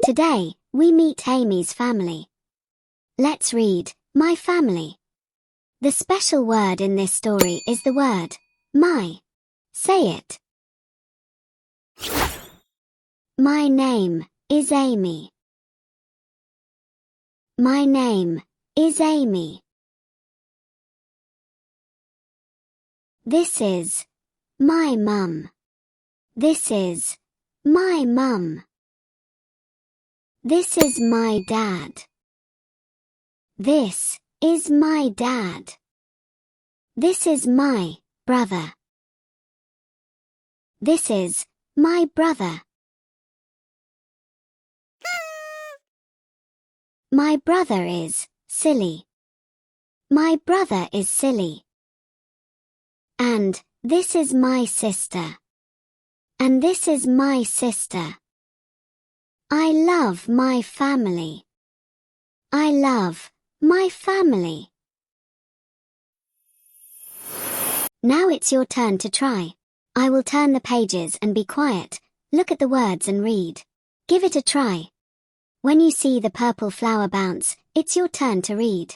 Today, we meet Amy's family. Let's read, my family. The special word in this story is the word, my. Say it. My name is Amy. My name is Amy. This is my mum. This is my mum. This is my dad. This is my dad. This is my brother. This is my brother. My brother is silly. My brother is silly. And this is my sister. And this is my sister. I love my family. I love my family. Now it's your turn to try. I will turn the pages and be quiet, look at the words and read. Give it a try. When you see the purple flower bounce, it's your turn to read.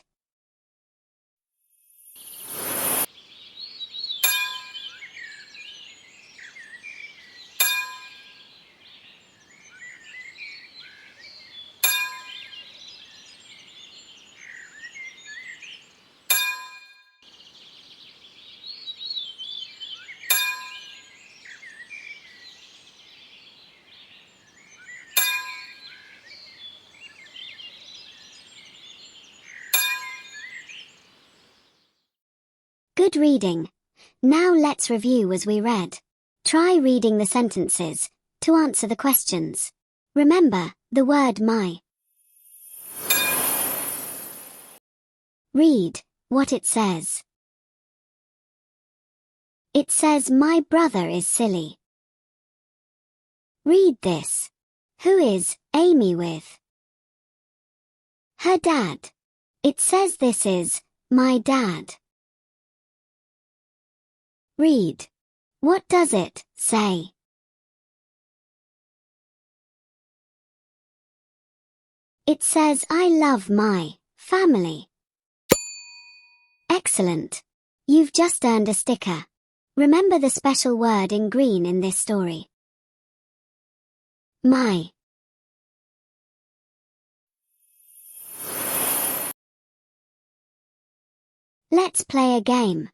Good reading. Now let's review as we read. Try reading the sentences to answer the questions. Remember the word my. Read what it says. It says my brother is silly. Read this. Who is Amy with? Her dad. It says this is my dad. Read. What does it say? It says I love my family. Excellent. You've just earned a sticker. Remember the special word in green in this story. My. Let's play a game.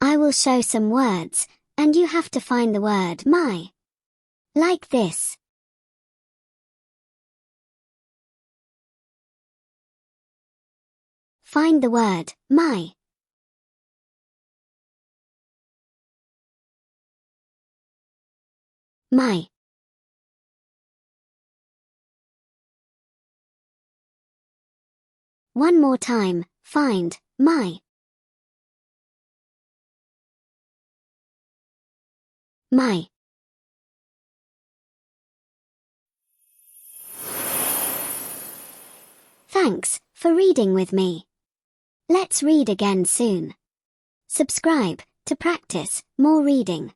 I will show some words, and you have to find the word my. Like this. Find the word my. My. One more time, find my. My. Thanks for reading with me. Let's read again soon. Subscribe to practice more reading.